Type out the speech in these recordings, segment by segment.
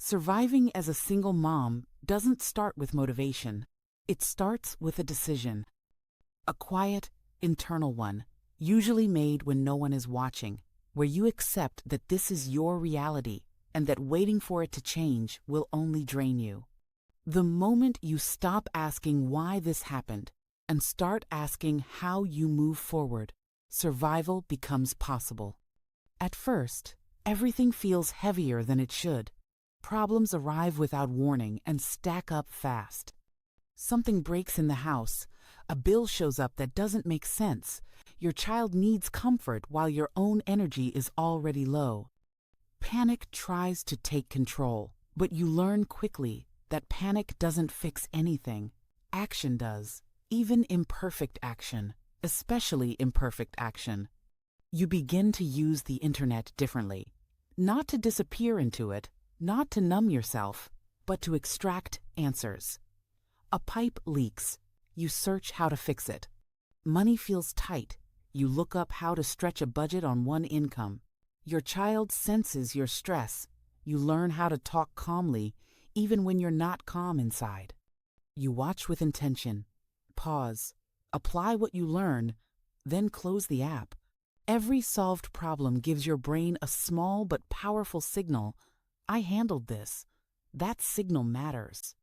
Surviving as a single mom doesn't start with motivation. It starts with a decision. A quiet, internal one, usually made when no one is watching, where you accept that this is your reality and that waiting for it to change will only drain you. The moment you stop asking why this happened and start asking how you move forward, survival becomes possible. At first, everything feels heavier than it should. Problems arrive without warning and stack up fast. Something breaks in the house, a bill shows up that doesn't make sense, your child needs comfort while your own energy is already low. Panic tries to take control, but you learn quickly that panic doesn't fix anything. Action does, even imperfect action, especially imperfect action. You begin to use the internet differently, not to disappear into it, not to numb yourself, but to extract answers. A pipe leaks. You search how to fix it. Money feels tight. You look up how to stretch a budget on one income. Your child senses your stress. You learn how to talk calmly, even when you're not calm inside. You watch with intention. Pause. Apply what you learn, then close the app. Every solved problem gives your brain a small but powerful signal. I handled this. That signal matters.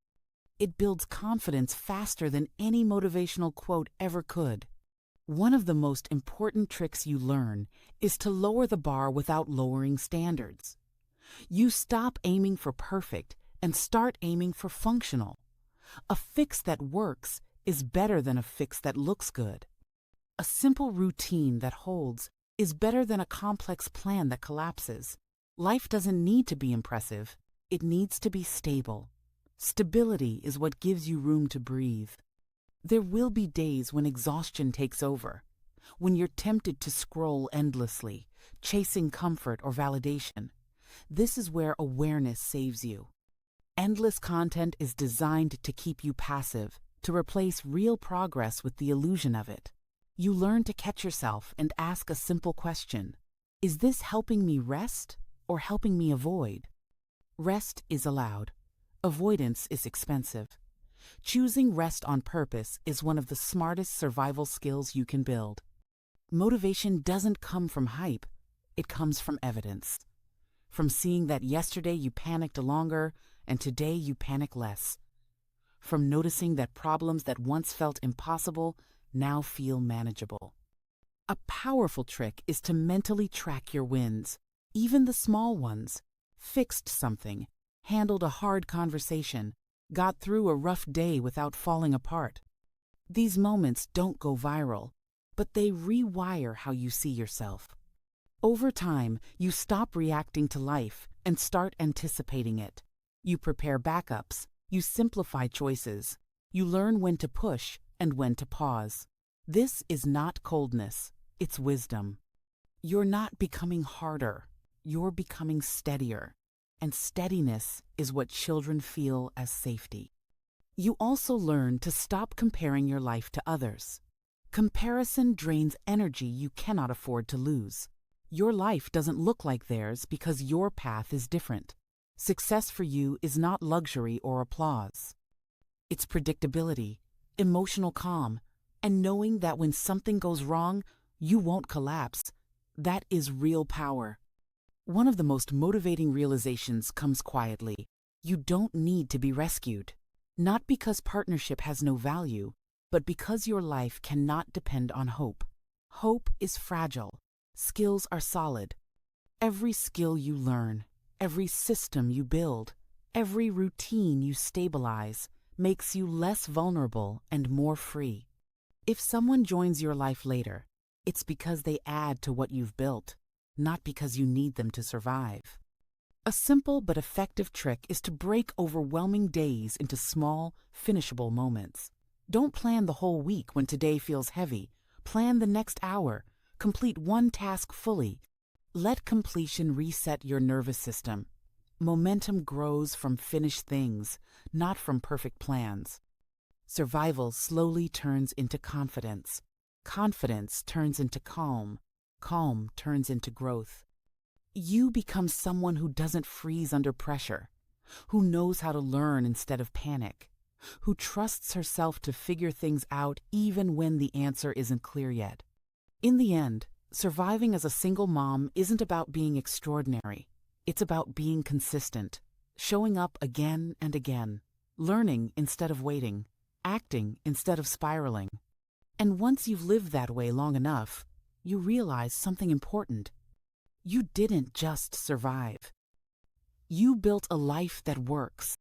It builds confidence faster than any motivational quote ever could. One of the most important tricks you learn is to lower the bar without lowering standards. You stop aiming for perfect and start aiming for functional. A fix that works is better than a fix that looks good. A simple routine that holds is better than a complex plan that collapses. Life doesn't need to be impressive. It needs to be stable. Stability is what gives you room to breathe. There will be days when exhaustion takes over, when you're tempted to scroll endlessly, chasing comfort or validation. This is where awareness saves you. Endless content is designed to keep you passive, to replace real progress with the illusion of it. You learn to catch yourself and ask a simple question. Is this helping me rest or helping me avoid? Rest is allowed. Avoidance is expensive. Choosing rest on purpose is one of the smartest survival skills you can build. Motivation doesn't come from hype. It comes from evidence. From seeing that yesterday you panicked longer and today you panic less. From noticing that problems that once felt impossible now feel manageable. A powerful trick is to mentally track your wins, even the small ones. Fixed something, handled a hard conversation, got through a rough day without falling apart. These moments don't go viral, but they rewire how you see yourself. Over time, you stop reacting to life and start anticipating it. You prepare backups, you simplify choices, you learn when to push and when to pause. This is not coldness, it's wisdom. You're not becoming harder, you're becoming steadier. And steadiness is what children feel as safety. You also learn to stop comparing your life to others. Comparison drains energy you cannot afford to lose. Your life doesn't look like theirs because your path is different. Success for you is not luxury or applause. It's predictability, emotional calm, and knowing that when something goes wrong, you won't collapse. That is real power. One of the most motivating realizations comes quietly. You don't need to be rescued. Not because partnership has no value, but because your life cannot depend on hope. Hope is fragile. Skills are solid. Every skill you learn, every system you build, every routine you stabilize makes you less vulnerable and more free. If someone joins your life later, it's because they add to what you've built, not because you need them to survive. A simple but effective trick is to break overwhelming days into small, finishable moments. Don't plan the whole week when today feels heavy. Plan the next hour. Complete one task fully. Let completion reset your nervous system. Momentum grows from finished things, not from perfect plans. Survival slowly turns into confidence. Confidence turns into calm. Calm turns into growth. You become someone who doesn't freeze under pressure, who knows how to learn instead of panic, who trusts herself to figure things out even when the answer isn't clear yet. In the end, surviving as a single mom isn't about being extraordinary. It's about being consistent, showing up again and again, learning instead of waiting, acting instead of spiraling. And once you've lived that way long enough, you realize something important. You didn't just survive. You built a life that works.